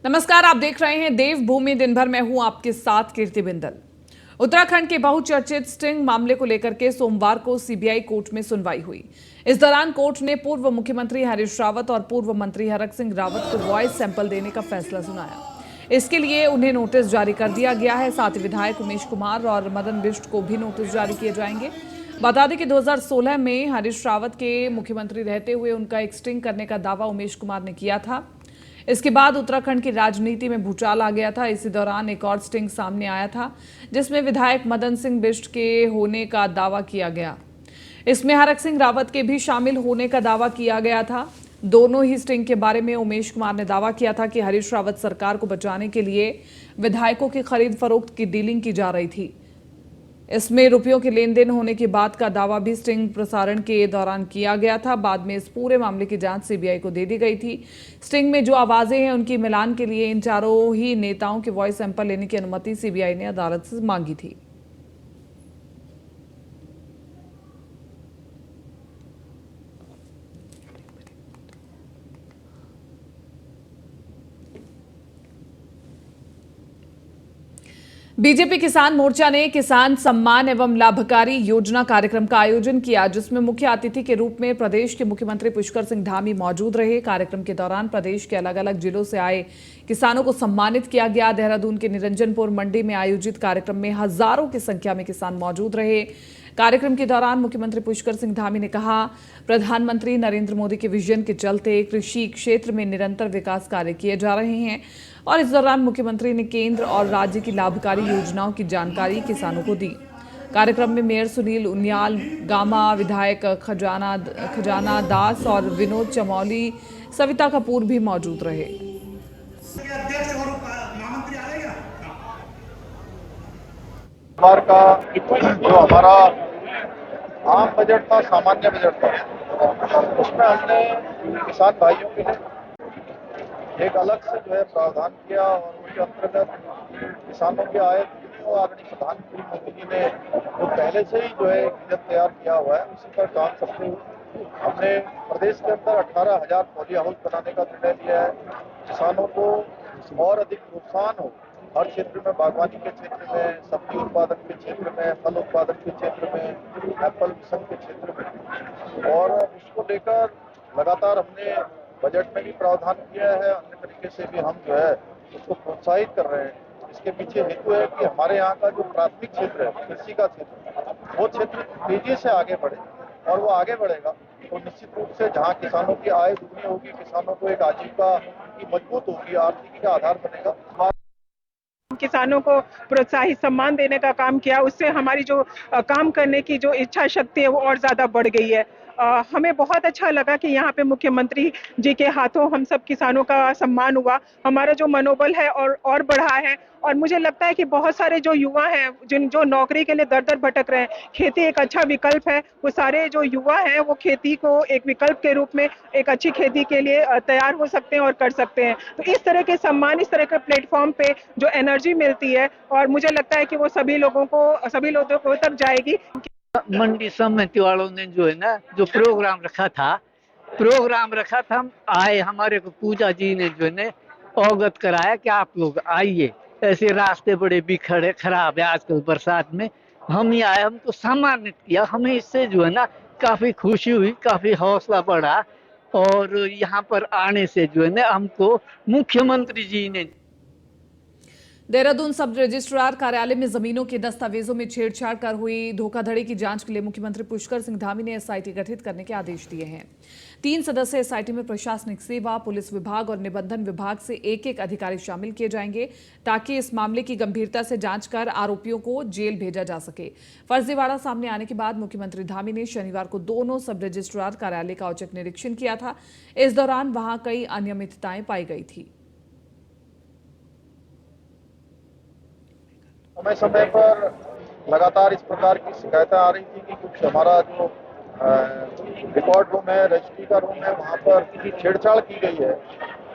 नमस्कार, आप देख रहे हैं देवभूमि दिन भर। मैं हूं आपके साथ कीर्ति बिंदल। उत्तराखंड के बहुचर्चित स्टिंग मामले को लेकर के सोमवार को सीबीआई कोर्ट में सुनवाई हुई। इस दौरान कोर्ट ने पूर्व मुख्यमंत्री हरीश रावत और पूर्व मंत्री हरक सिंह रावत को वॉइस सैंपल देने का फैसला सुनाया। इसके लिए उन्हें नोटिस जारी कर दिया गया है। साथ ही विधायक उमेश कुमार और मदन बिष्ट को भी नोटिस जारी किए जाएंगे। बता दें कि 2016 में हरीश रावत के मुख्यमंत्री रहते हुए उनका एक स्टिंग करने का दावा उमेश कुमार ने किया था। इसके बाद उत्तराखंड की राजनीति में भूचाल आ गया था। इसी दौरान एक और स्टिंग सामने आया था जिसमें विधायक मदन सिंह बिष्ट के होने का दावा किया गया। इसमें हरक सिंह रावत के भी शामिल होने का दावा किया गया था। दोनों ही स्टिंग के बारे में उमेश कुमार ने दावा किया था कि हरीश रावत सरकार को बचाने के लिए विधायकों की खरीद फरोख्त की डीलिंग की जा रही थी। इसमें रुपयों के लेन देन होने की बात का दावा भी स्टिंग प्रसारण के दौरान किया गया था। बाद में इस पूरे मामले की जांच सीबीआई को दे दी गई थी। स्टिंग में जो आवाजें हैं उनकी मिलान के लिए इन चारों ही नेताओं के वॉइस सैंपल लेने की अनुमति सीबीआई ने अदालत से मांगी थी। बीजेपी किसान मोर्चा ने किसान सम्मान एवं लाभकारी योजना कार्यक्रम का आयोजन किया, जिसमें मुख्य अतिथि के रूप में प्रदेश के मुख्यमंत्री पुष्कर सिंह धामी मौजूद रहे। कार्यक्रम के दौरान प्रदेश के अलग अलग जिलों से आए किसानों को सम्मानित किया गया। देहरादून के निरंजनपुर मंडी में आयोजित कार्यक्रम में हजारों की संख्या में किसान मौजूद रहे। कार्यक्रम के दौरान मुख्यमंत्री पुष्कर सिंह धामी ने कहा, प्रधानमंत्री नरेंद्र मोदी के विजन के चलते कृषि क्षेत्र में निरंतर विकास कार्य किए जा रहे हैं। और इस दौरान मुख्यमंत्री ने केंद्र और राज्य की लाभकारी योजनाओं की जानकारी किसानों को दी। कार्यक्रम में मेयर सुनील उनियाल, गामा विधायक खजाना दास और विनोद चमौली, सविता कपूर भी मौजूद रहे। बार का जो हमारा आम बजट था, सामान्य बजट था, उसमें हमने किसान भाइयों के लिए एक अलग से जो है प्रावधान किया और उसके अंतर्गत किसानों की आय और आदरणीय प्रधानमंत्री मोदी जी ने जो पहले से ही जो है बजट तैयार किया हुआ है, उसी पर काम करते हुए हमने प्रदेश के अंदर 18,000 पॉली हाउस बनाने का निर्णय लिया है। किसानों को और अधिक प्रोत्साहन हो हर क्षेत्र में, बागवानी के क्षेत्र में, सब्जी उत्पादन के क्षेत्र में, फल उत्पादन के क्षेत्र में, एप्पल मिशन के क्षेत्र में, और उसको लेकर लगातार हमने बजट में भी प्रावधान किया है। अन्य तरीके से भी हम जो है उसको प्रोत्साहित कर रहे हैं। इसके पीछे हेतु है कि हमारे यहाँ का जो प्राथमिक क्षेत्र है, कृषि का क्षेत्र, वो क्षेत्र तेजी से आगे बढ़े, और वो आगे बढ़ेगा तो निश्चित रूप से जहाँ किसानों की आय दुगनी होगी, किसानों को एक आजीविका की मजबूत होगी, आर्थिकी का आधार बनेगा। किसानों को प्रोत्साहित सम्मान देने का काम किया, उससे हमारी जो काम करने की जो इच्छा शक्ति है वो और ज्यादा बढ़ गई है। हमें बहुत अच्छा लगा कि यहाँ पे मुख्यमंत्री जी के हाथों हम सब किसानों का सम्मान हुआ। हमारा जो मनोबल है और बढ़ा है। और मुझे लगता है कि बहुत सारे जो युवा हैं जो नौकरी के लिए दर दर भटक रहे हैं, खेती एक अच्छा विकल्प है। वो सारे जो युवा हैं वो खेती को एक विकल्प के रूप में एक अच्छी खेती के लिए तैयार हो सकते हैं और कर सकते हैं। तो इस तरह के सम्मान, इस तरह के प्लेटफॉर्म पे जो एनर्जी मिलती है, और मुझे लगता है कि वो सभी लोगों को तक जाएगी। मंडी समिति वालों ने जो है ना, जो प्रोग्राम रखा था, हम आए, हमारे को पूजा जी ने जो है ना अवगत कराया कि आप लोग आइए, ऐसे रास्ते बड़े बिखरे खराब है आजकल बरसात में, हम ही आए, हमको सम्मानित किया। हमें इससे जो है ना काफी खुशी हुई, काफी हौसला बढ़ा, और यहाँ पर आने से जो है ना हमको मुख्यमंत्री जी ने। देहरादून सब रजिस्ट्रार कार्यालय में जमीनों के दस्तावेजों में छेड़छाड़ कर हुई धोखाधड़ी की जांच के लिए मुख्यमंत्री पुष्कर सिंह धामी ने एसआईटी गठित करने के आदेश दिए हैं। 3 सदस्य एसआईटी में प्रशासनिक सेवा, पुलिस विभाग और निबंधन विभाग से एक अधिकारी शामिल किए जाएंगे, ताकि इस मामले की गंभीरता से जांच कर आरोपियों को जेल भेजा जा सके। फर्जीवाड़ा सामने आने के बाद मुख्यमंत्री धामी ने शनिवार को दोनों सब रजिस्ट्रार कार्यालय का औचक निरीक्षण किया था। इस दौरान वहां कई अनियमितताएं पाई गई थी। समय समय पर लगातार इस प्रकार की शिकायतें आ रही थी कि कुछ हमारा जो रिकॉर्ड रूम है, रजिस्ट्री का रूम है, वहाँ पर छेड़छाड़ की गई है,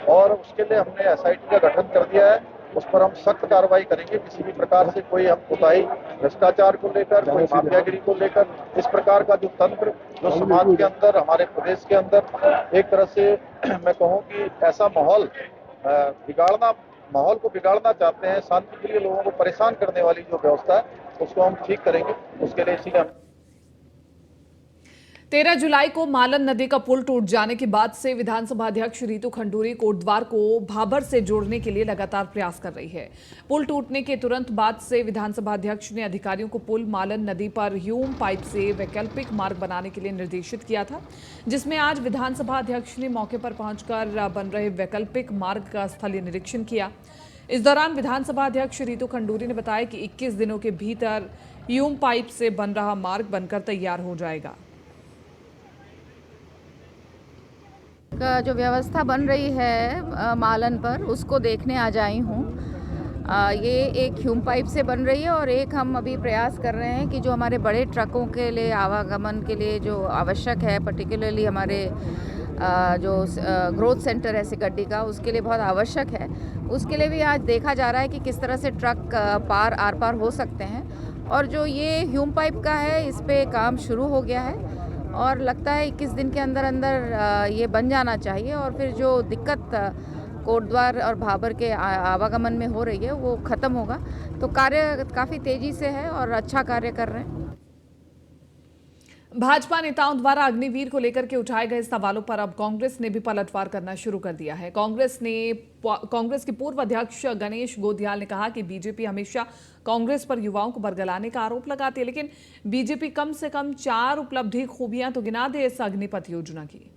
और उसके लिए हमने एसआईटी का गठन कर दिया है। उस पर हम सख्त कार्रवाई करेंगे। किसी भी प्रकार से कोई हम कोताही भ्रष्टाचार को लेकर, कोई माफियागिरी को लेकर, इस प्रकार का जो तंत्र जो समाज के अंदर, हमारे प्रदेश के अंदर एक तरह से मैं कहूँ कि ऐसा माहौल बिगाड़ना, माहौल को बिगाड़ना चाहते हैं, शांति के लिए लोगों को परेशान करने वाली जो व्यवस्था है उसको हम ठीक करेंगे। उसके लिए इसीलिए 13 जुलाई को मालन नदी का पुल टूट जाने के बाद से विधानसभा अध्यक्ष रीतू खंडूरी कोटद्वार को भाबर से जोड़ने के लिए लगातार प्रयास कर रही है। पुल टूटने के तुरंत बाद से विधानसभा अध्यक्ष ने अधिकारियों को पुल मालन नदी पर ह्यूम पाइप से वैकल्पिक मार्ग बनाने के लिए निर्देशित किया था, जिसमें आज विधानसभा अध्यक्ष ने मौके पर पहुंचकर बन रहे वैकल्पिक मार्ग का स्थलीय निरीक्षण किया। इस दौरान विधानसभा अध्यक्ष रीतू खंडूरी ने बताया कि 21 दिनों के भीतर ह्यूम पाइप से बन रहा मार्ग बनकर तैयार हो जाएगा। का जो व्यवस्था बन रही है मालन पर, उसको देखने आ जाई हूँ। ये एक ह्यूम पाइप से बन रही है और एक हम अभी प्रयास कर रहे हैं कि जो हमारे बड़े ट्रकों के लिए आवागमन के लिए जो आवश्यक है, पर्टिकुलरली हमारे जो ग्रोथ सेंटर है सिगड्डी का, उसके लिए बहुत आवश्यक है। उसके लिए भी आज देखा जा रहा है कि किस तरह से ट्रक आर पार हो सकते हैं। और जो ये ह्यूम पाइप का है, इस पे काम शुरू हो गया है और लगता है 21 दिन के अंदर अंदर ये बन जाना चाहिए। और फिर जो दिक्कत कोटद्वार और भाबर के आवागमन में हो रही है वो ख़त्म होगा। तो कार्य काफ़ी तेज़ी से है और अच्छा कार्य कर रहे हैं। भाजपा नेताओं द्वारा अग्निवीर को लेकर के उठाए गए सवालों पर अब कांग्रेस ने भी पलटवार करना शुरू कर दिया है। कांग्रेस के पूर्व अध्यक्ष गणेश गोदियाल ने कहा कि बीजेपी हमेशा कांग्रेस पर युवाओं को बरगलाने का आरोप लगाती है, लेकिन बीजेपी कम से कम 4 उपलब्धि खूबियां तो गिना दे इस अग्निपथ योजना की।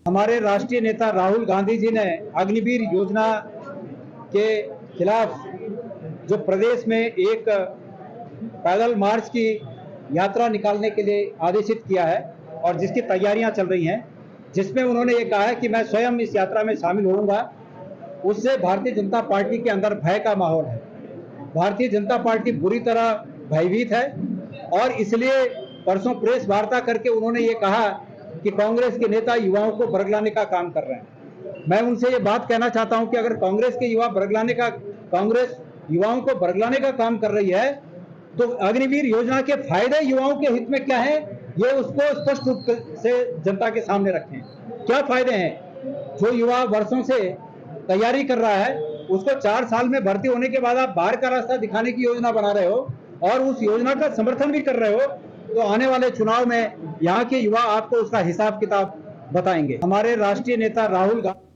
हमारे राष्ट्रीय नेता राहुल गांधी जी ने अग्निवीर योजना के खिलाफ जो प्रदेश में एक पैदल मार्च की यात्रा निकालने के लिए आदेशित किया है और जिसकी तैयारियां चल रही हैं, जिसमें उन्होंने ये कहा है कि मैं स्वयं इस यात्रा में शामिल होऊंगा, उससे भारतीय जनता पार्टी के अंदर भय का माहौल है। भारतीय जनता पार्टी बुरी तरह भयभीत है और इसलिए परसों प्रेस वार्ता करके उन्होंने ये कहा कि कांग्रेस के नेता युवाओं को बरगलाने का काम कर रहे हैं। मैं उनसे ये बात कहना चाहता हूं कि अगर कांग्रेस के कांग्रेस युवाओं को बरगलाने का काम कर रही है तो अग्निवीर योजना के फायदे युवाओं के हित में क्या है, ये उसको स्पष्ट रूप से जनता के सामने रखें। क्या फायदे हैं? जो युवा वर्षों से तैयारी कर रहा है उसको 4 साल में भर्ती होने के बाद आप बाहर का रास्ता दिखाने की योजना बना रहे हो और उस योजना का समर्थन भी कर रहे हो, तो आने वाले चुनाव में यहाँ के युवा आपको उसका हिसाब किताब बताएंगे। हमारे राष्ट्रीय नेता राहुल गांधी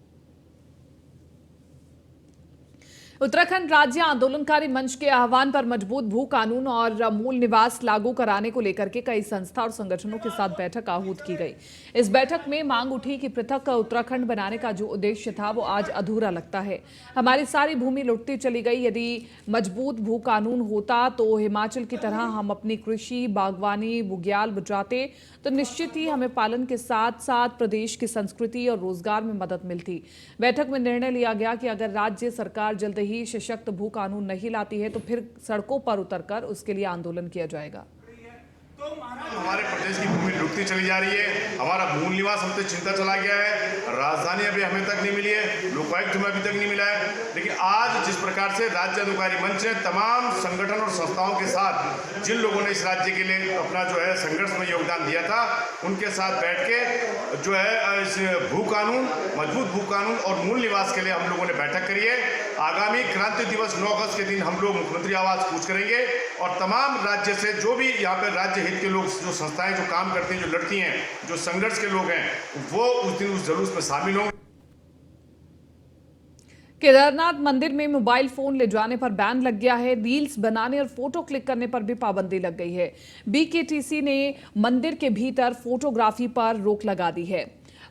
उत्तराखंड राज्य आंदोलनकारी मंच के आह्वान पर मजबूत भू कानून और मूल निवास लागू कराने को लेकर के कई संस्था और संगठनों के साथ बैठक आहूत की गई। इस बैठक में मांग उठी कि पृथक उत्तराखंड बनाने का जो उद्देश्य था वो आज अधूरा लगता है। हमारी सारी भूमि लुटती चली गई। यदि मजबूत भू कानून होता तो हिमाचल की तरह हम अपनी कृषि, बागवानी, बुग्याल बुझाते तो निश्चित ही हमें पालन के साथ साथ प्रदेश की संस्कृति और रोजगार में मदद मिलती। बैठक में निर्णय लिया गया कि अगर राज्य सरकार जल्द ही सशक्त भू कानून नहीं लाती है तो फिर सड़कों पर उतरकर उसके लिए आंदोलन किया जाएगा। हमारे प्रदेश की भूमि लुटती चली जा रही है, हमारा मूल निवास हमसे चिंता चला गया है, राजधानी अभी हमें तक नहीं मिली है, लोकायुक्त हमें अभी तक नहीं मिला है। लेकिन आज जिस प्रकार से राज्य अधिकारी मंच ने तमाम संगठन और संस्थाओं के साथ जिन लोगों ने इस राज्य के लिए अपना जो है संघर्ष में योगदान दिया था, उनके साथ बैठ के जो है इस भू कानून, मजबूत भू कानून और मूल निवास के लिए हम लोगों ने बैठक करी है। आगामी क्रांति दिवस 9 अगस्त के दिन हम लोग मुख्यमंत्री आवास कूच करेंगे और तमाम राज्य से जो भी यहाँ पर राज्य हित के लोग, जो संस्थाएं जो काम करती हैं, जो लड़की हैं, जो संघर्ष के लोग हैं, वो उस दिन उस जुलूस में शामिल होंगे। केदारनाथ मंदिर में मोबाइल फोन ले जाने पर बैन लग गया है। रील्स बनाने और फोटो क्लिक करने पर भी पाबंदी लग गई है। बीकेटीसी ने मंदिर के भीतर फोटोग्राफी पर रोक लगा दी है।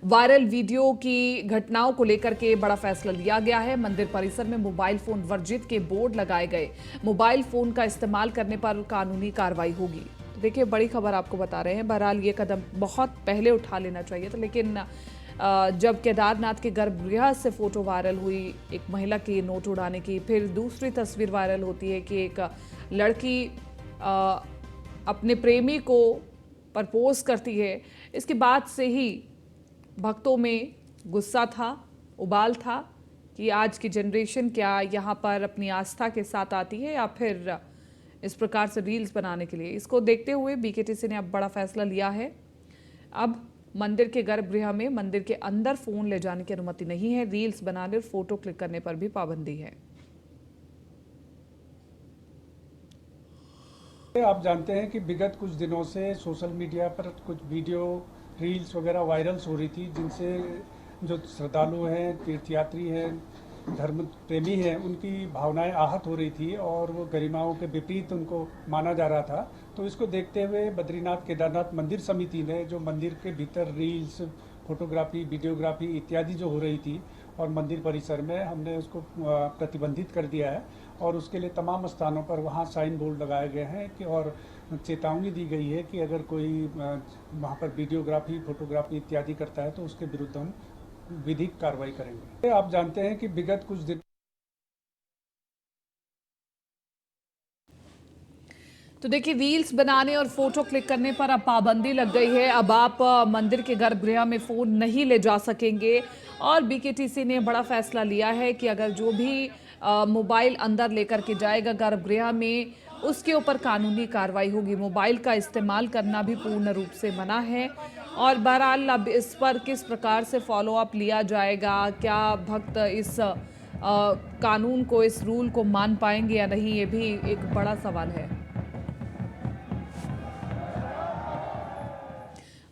वायरल वीडियो की घटनाओं को लेकर के बड़ा फैसला लिया गया है। मंदिर परिसर में मोबाइल फोन वर्जित के बोर्ड लगाए गए। मोबाइल फोन का इस्तेमाल करने पर कानूनी कार्रवाई होगी। तो देखिए, बड़ी खबर आपको बता रहे हैं। बहरहाल ये कदम बहुत पहले उठा लेना चाहिए था, लेकिन जब केदारनाथ के गर्भगृह से फोटो वायरल हुई, एक महिला की नोट उड़ाने की, फिर दूसरी तस्वीर वायरल होती है कि एक लड़की अपने प्रेमी को प्रपोज करती है, इसके बाद से ही भक्तों में गुस्सा था, उबाल था कि आज की जनरेशन क्या यहाँ पर अपनी आस्था के साथ आती है या फिर इस प्रकार से रील्स बनाने के लिए। इसको देखते हुए बीकेटीसी ने अब बड़ा फैसला लिया है। अब मंदिर के गर्भगृह में मंदिर के अंदर फोन ले जाने की अनुमति नहीं है। रील्स बनाने और फोटो क्लिक करने पर भी पाबंदी है। आप जानते हैं कि विगत कुछ दिनों से सोशल मीडिया पर कुछ वीडियो रील्स वगैरह वायरल्स हो रही थी, जिनसे जो श्रद्धालु हैं, तीर्थयात्री हैं, धर्म प्रेमी हैं, उनकी भावनाएं आहत हो रही थी और वो गरिमाओं के विपरीत उनको माना जा रहा था। तो इसको देखते हुए बद्रीनाथ केदारनाथ मंदिर समिति ने जो मंदिर के भीतर रील्स, फोटोग्राफी, वीडियोग्राफी इत्यादि जो हो रही थी और मंदिर परिसर में, हमने उसको प्रतिबंधित कर दिया है और उसके लिए तमाम स्थानों पर वहाँ साइन बोर्ड लगाए गए हैं कि और चेतावनी दी गई है कि अगर कोई वहाँ पर वीडियोग्राफी, फोटोग्राफी इत्यादि करता है तो उसके विरुद्ध हम विधिक कार्रवाई करेंगे। आप जानते हैं कि विगत कुछ दिन तो देखिए, रील्स बनाने और फोटो क्लिक करने पर अब पाबंदी लग गई है। अब आप मंदिर के गर्भगृह में फोन नहीं ले जा सकेंगे और बीकेटीसी ने बड़ा फैसला लिया है कि अगर जो भी मोबाइल अंदर लेकर के जाएगा गर्भगृह में, उसके ऊपर कानूनी कार्रवाई होगी। मोबाइल का इस्तेमाल करना भी पूर्ण रूप से मना है। और बहरहाल अब इस पर किस प्रकार से फॉलो अप लिया जाएगा, क्या भक्त इस कानून को, इस रूल को मान पाएंगे या नहीं, ये भी एक बड़ा सवाल है।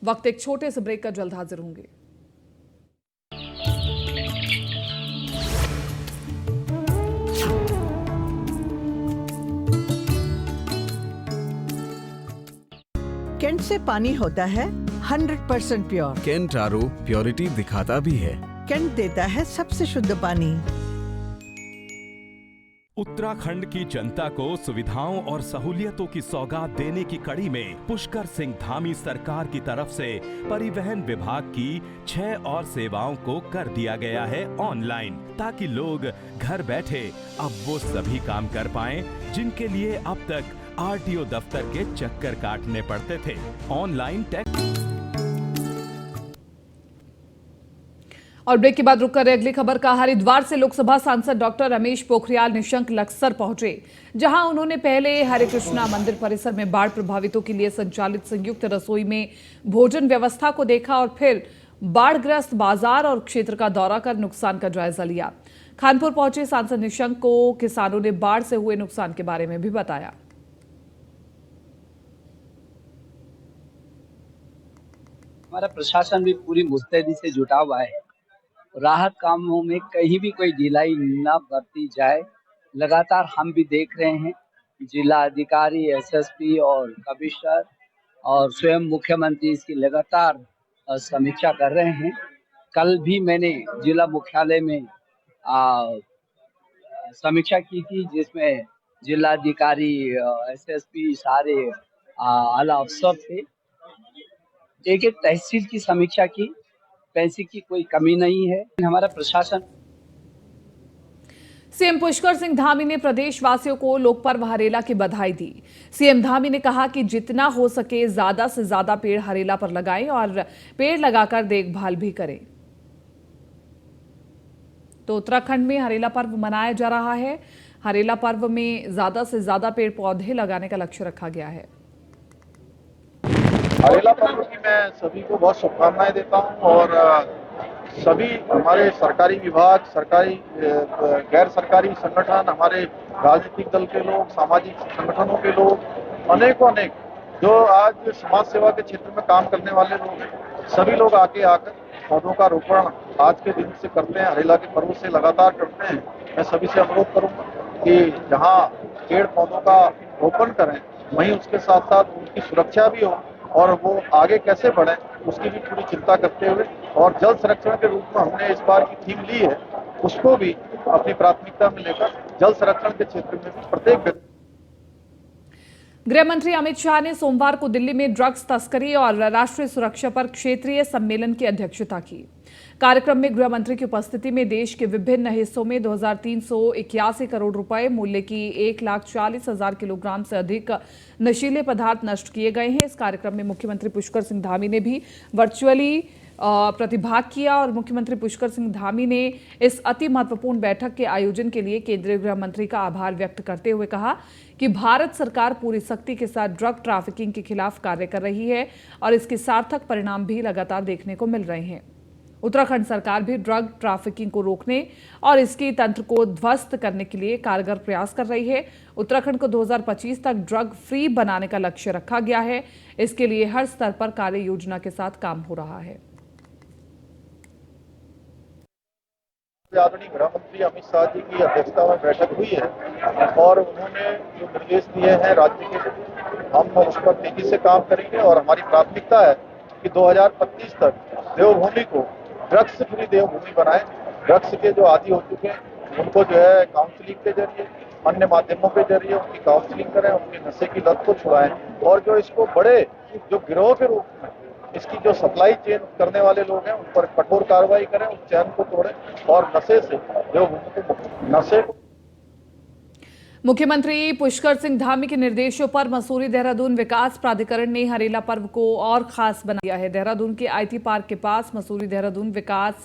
वक्त एक छोटे से ब्रेक का, जल्द हाजिर होंगे। केंट से पानी होता है 100% प्योर। केंट आरओ प्योरिटी दिखाता भी है। केंट देता है सबसे शुद्ध पानी। उत्तराखंड की जनता को सुविधाओं और सहूलियतों की सौगात देने की कड़ी में पुष्कर सिंह धामी सरकार की तरफ से परिवहन विभाग की 6 और सेवाओं को कर दिया गया है ऑनलाइन, ताकि लोग घर बैठे अब वो सभी काम कर पाएं जिनके लिए अब तक आरटीओ दफ्तर के चक्कर काटने पड़ते थे। Online tax. और ब्रेक के बाद रुक कर अगली खबर का। हरिद्वार से लोकसभा सांसद डॉक्टर रमेश पोखरियाल निशंक लक्सर पहुंचे, जहां उन्होंने पहले हरे कृष्णा मंदिर परिसर में बाढ़ प्रभावितों के लिए संचालित संयुक्त रसोई में भोजन व्यवस्था को देखा और फिर बाढ़ग्रस्त बाजार और क्षेत्र का दौरा कर नुकसान का जायजा लिया। खानपुर पहुंचे सांसद निशंक को किसानों ने बाढ़ से हुए नुकसान के बारे में भी बताया। हमारा प्रशासन भी पूरी मुस्तैदी से जुटा हुआ है। राहत कामों में कहीं भी कोई ढिलाई न बरती जाए। लगातार हम भी देख रहे हैं, जिला अधिकारी, एसएसपी और कमिश्नर और स्वयं मुख्यमंत्री इसकी लगातार समीक्षा कर रहे हैं। कल भी मैंने जिला मुख्यालय में समीक्षा की थी, जिसमें जिलाधिकारी, एसएसपी, सारे आला अफसर थे। एक एक तहसील की समीक्षा की, पैसे की कोई कमी नहीं है। हमारा प्रशासन। सीएम पुष्कर सिंह धामी ने प्रदेशवासियों को लोक पर्व हरेला की बधाई दी। सीएम धामी ने कहा कि जितना हो सके ज्यादा से ज्यादा पेड़ हरेला पर लगाएं और पेड़ लगाकर देखभाल भी करें। तो उत्तराखंड में हरेला पर्व मनाया जा रहा है। हरेला पर्व में ज्यादा से ज्यादा पेड़ पौधे लगाने का लक्ष्य रखा गया है। हरेला पर्व की मैं सभी को बहुत शुभकामनाएं देता हूं और सभी हमारे सरकारी विभाग, सरकारी गैर सरकारी संगठन, हमारे राजनीतिक दल के लोग, सामाजिक संगठनों के लोग, अनेकों जो आज समाज सेवा के क्षेत्र में काम करने वाले लोग हैं, सभी लोग आकर पौधों का रोपण आज के दिन से करते हैं, हरेला के पर्व से लगातार करते हैं। मैं सभी से अनुरोध करूंगा कि जहां पेड़ पौधों का रोपण करें, वहीं उसके साथ साथ उनकी सुरक्षा भी हो और वो आगे कैसे बढ़े उसकी भी पूरी चिंता करते हुए, और जल संरक्षण के रूप में हमने इस बार की थीम ली है, उसको भी अपनी प्राथमिकता में लेकर जल संरक्षण के क्षेत्र में भी प्रत्येक। गृह मंत्री अमित शाह ने सोमवार को दिल्ली में ड्रग्स तस्करी और राष्ट्रीय सुरक्षा पर क्षेत्रीय सम्मेलन की अध्यक्षता की। कार्यक्रम में गृह मंत्री की उपस्थिति में देश के विभिन्न हिस्सों में 2381 करोड़ रुपए मूल्य की 1,40,000 किलोग्राम से अधिक नशीले पदार्थ नष्ट किए गए हैं। इस कार्यक्रम में मुख्यमंत्री पुष्कर सिंह धामी ने भी वर्चुअली प्रतिभाग किया और मुख्यमंत्री पुष्कर सिंह धामी ने इस अति महत्वपूर्ण बैठक के आयोजन के लिए केंद्रीय गृह मंत्री का आभार व्यक्त करते हुए कहा कि भारत सरकार पूरी सख्ती के साथ ड्रग ट्रैफिकिंग के खिलाफ कार्य कर रही है और इसके सार्थक परिणाम भी लगातार देखने को मिल रहे हैं। उत्तराखंड सरकार भी ड्रग ट्रैफिकिंग को रोकने और इसके तंत्र को ध्वस्त करने के लिए कारगर प्रयास कर रही है। उत्तराखंड को 2025 तक ड्रग फ्री बनाने का लक्ष्य रखा गया है। इसके लिए हर स्तर पर कार्य योजना के साथ काम हो रहा है। आदरणीय गृह मंत्री अमित शाह जी की अध्यक्षता में बैठक हुई है और उन्होंने जो निर्देश दिए हैं राज्य के, हम उस पर तेजी से काम करेंगे और हमारी प्राथमिकता है कि 2025 तक देवभूमि को ड्रग्स फ्री देवभूमि बनाएं। ड्रग्स के जो आदी हो चुके हैं उनको जो है काउंसलिंग के जरिए, अन्य माध्यमों के जरिए उनकी काउंसलिंग करें, उनके नशे की लत को छुड़ाएं और जो इसको बड़े जो गिरोह के रूप में इसकी जो सप्लाई चेन करने वाले लोग हैं उन पर कठोर कार्रवाई करें, उस चैन को तोड़ें और नशे से देवभूमि को नशे को। मुख्यमंत्री पुष्कर सिंह धामी के निर्देशों पर मसूरी देहरादून विकास प्राधिकरण ने हरेला पर्व को और खास बना दिया है। देहरादून के आईटी पार्क के पास मसूरी देहरादून विकास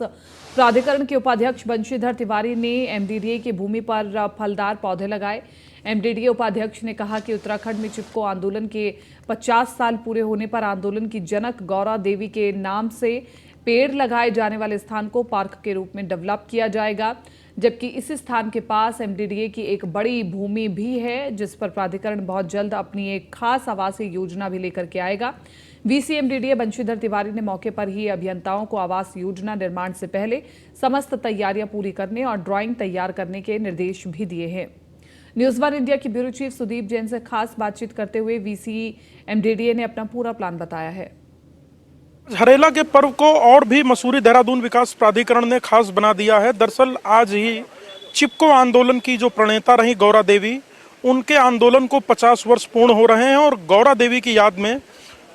प्राधिकरण के उपाध्यक्ष बंशीधर तिवारी ने एमडीडीए की भूमि पर फलदार पौधे लगाए। एमडीडीए उपाध्यक्ष ने कहा कि उत्तराखंड में चिपको आंदोलन के 50 साल पूरे होने पर आंदोलन की जनक गौरा देवी के नाम से पेड़ लगाए जाने वाले स्थान को पार्क के रूप में डेवलप किया जाएगा, जबकि इस स्थान के पास एमडीडीए की एक बड़ी भूमि भी है जिस पर प्राधिकरण बहुत जल्द अपनी एक खास आवासीय योजना भी लेकर के आएगा। वीसी एमडीडीए बंशीधर तिवारी ने मौके पर ही अभियंताओं को आवास योजना निर्माण से पहले समस्त तैयारियां पूरी करने और ड्राइंग तैयार करने के निर्देश भी दिए हैं। न्यूज़ 1 इंडिया के ब्यूरो चीफ सुदीप जैन से खास बातचीत करते हुए वीसी एमडीडीए ने अपना पूरा प्लान बताया है। हरेला के पर्व को और भी मसूरी देहरादून विकास प्राधिकरण ने खास बना दिया है। दरअसल आज ही चिपको आंदोलन की जो प्रणेता रही गौरा देवी, उनके आंदोलन को 50 वर्ष पूर्ण हो रहे हैं और गौरा देवी की याद में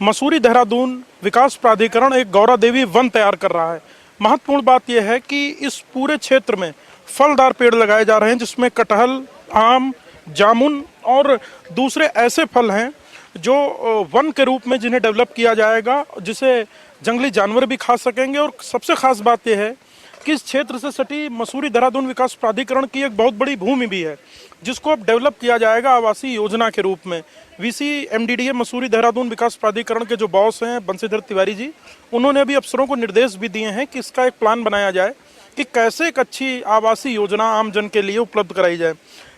मसूरी देहरादून विकास प्राधिकरण एक गौरा देवी वन तैयार कर रहा है। महत्वपूर्ण बात यह है कि इस पूरे क्षेत्र में फलदार पेड़ लगाए जा रहे हैं जिसमें कटहल, आम, जामुन और दूसरे ऐसे फल हैं जो वन के रूप में जिन्हें डेवलप किया जाएगा, जिसे जंगली जानवर भी खा सकेंगे। और सबसे खास बात यह है कि इस क्षेत्र से सटी मसूरी देहरादून विकास प्राधिकरण की एक बहुत बड़ी भूमि भी है जिसको अब डेवलप किया जाएगा आवासीय योजना के रूप में। वीसी एमडीडीए मसूरी देहरादून विकास प्राधिकरण के जो बॉस हैं बंशीधर तिवारी जी, उन्होंने अभी अफसरों को निर्देश भी दिए हैं कि इसका एक प्लान बनाया जाए कि कैसे एक अच्छी आवासीय योजना आम जन के लिए उपलब्ध कराई जाए।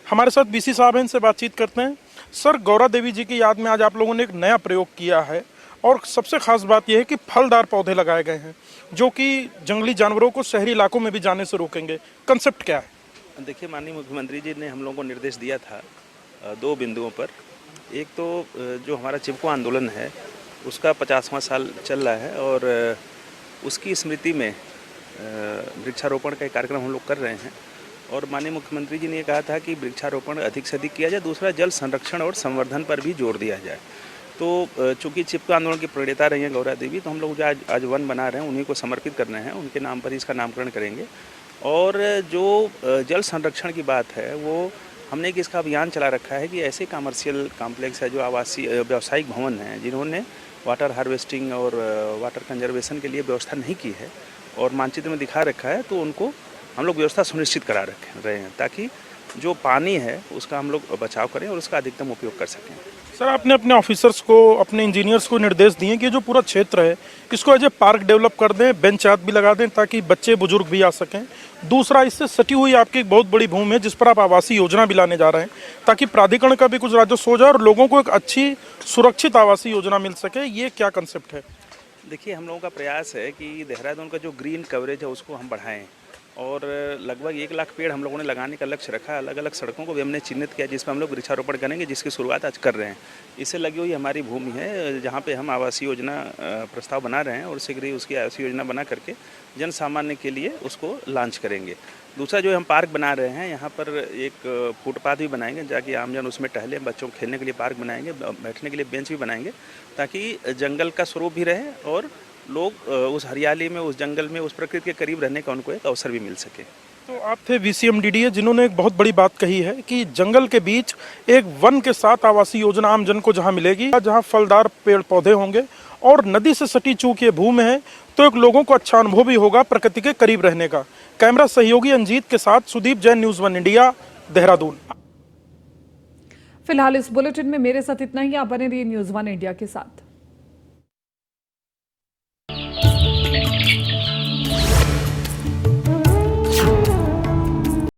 हमारे साथ वीसी साहब हैं, इनसे बातचीत करते हैं। सर, गौरा देवी जी की याद में आज आप लोगों ने एक नया प्रयोग किया है और सबसे खास बात यह है कि फलदार पौधे लगाए गए हैं जो कि जंगली जानवरों को शहरी इलाकों में भी जाने से रोकेंगे। कंसेप्ट क्या है? देखिए, माननीय मुख्यमंत्री जी ने हम लोगों को निर्देश दिया था 2 बिंदुओं पर। एक तो जो हमारा चिपको आंदोलन है उसका 50वां साल चल रहा है और उसकी स्मृति में वृक्षारोपण का एक कार्यक्रम हम लोग कर रहे हैं और माननीय मुख्यमंत्री जी ने ये कहा था कि वृक्षारोपण अधिक से अधिक किया जाए। दूसरा, जल संरक्षण और संवर्धन पर भी जोर दिया जाए। तो चूंकि चिपको आंदोलन की प्रणेता रही हैं गौरा देवी, तो हम लोग जो आज वन बना रहे हैं उन्हीं को समर्पित करना है, उनके नाम पर ही इसका नामकरण करेंगे। और जो जल संरक्षण की बात है वो हमने एक इसका अभियान चला रखा है कि ऐसे कमर्शियल कॉम्प्लेक्स है जो आवासीय व्यावसायिक भवन हैं जिन्होंने वाटर हार्वेस्टिंग और वाटर कंजर्वेशन के लिए व्यवस्था नहीं की है और मानचित्र में दिखा रखा है, तो उनको हम लोग व्यवस्था सुनिश्चित करा रहे हैं ताकि जो पानी है उसका हम लोग बचाव करें और उसका अधिकतम उपयोग कर सकें। सर, आपने अपने ऑफिसर्स को, अपने इंजीनियर्स को निर्देश दिए कि जो पूरा क्षेत्र है इसको एज ए पार्क डेवलप कर दें, बेंच भी लगा दें ताकि बच्चे बुजुर्ग भी आ सकें। दूसरा, इससे सटी हुई आपकी एक बहुत बड़ी भूमि है जिस पर आप आवासीय योजना भी लाने जा रहे हैं ताकि प्राधिकरण का भी कुछ राजस्व हो जाए और लोगों को एक अच्छी सुरक्षित आवासीय योजना मिल सके। ये क्या कंसेप्ट है? देखिए, हम लोगों का प्रयास है कि देहरादून का जो ग्रीन कवरेज है उसको हम बढ़ाएं और लगभग 1 लाख पेड़ हम लोगों ने लगाने का लक्ष्य रखा है। अलग अलग सड़कों को भी हमने चिन्हित किया जिसमें हम लोग वृक्षारोपण करेंगे, जिसकी शुरुआत आज कर रहे हैं। इससे लगी हुई हमारी भूमि है जहाँ पे हम आवासीय योजना प्रस्ताव बना रहे हैं और शीघ्र ही उसकी आवासीय योजना बना करके जन सामान्य के लिए उसको लॉन्च करेंगे। दूसरा, जो हम पार्क बना रहे हैं यहाँ पर एक फुटपाथ भी बनाएंगे ताकि आमजन उसमें टहले, बच्चों को खेलने के लिए पार्क बनाएंगे, बैठने के लिए बेंच भी बनाएंगे ताकि जंगल का स्वरूप भी रहे और लोग उस हरियाली में, उस जंगल में, उस प्रकृति के करीब रहने का उनको एक अवसर भी मिल सके। तो आप थे वीसी एमडीडीए जिन्होंने एक बहुत बड़ी बात कही है कि जंगल के बीच एक वन के साथ आवासीय योजना आम जन को जहां मिलेगी, जहां फलदार पेड़ पौधे होंगे और नदी से सटी चूंकि ये भूमि है तो एक लोगों को अच्छा अनुभव भी होगा प्रकृति के करीब रहने का। कैमरा सहयोगी अंजीत के साथ सुदीप जैन, न्यूज़ 1 इंडिया, देहरादून। फिलहाल इस बुलेटिन में मेरे साथ इतना ही। आप बने रहिए न्यूज़ 1 इंडिया के साथ।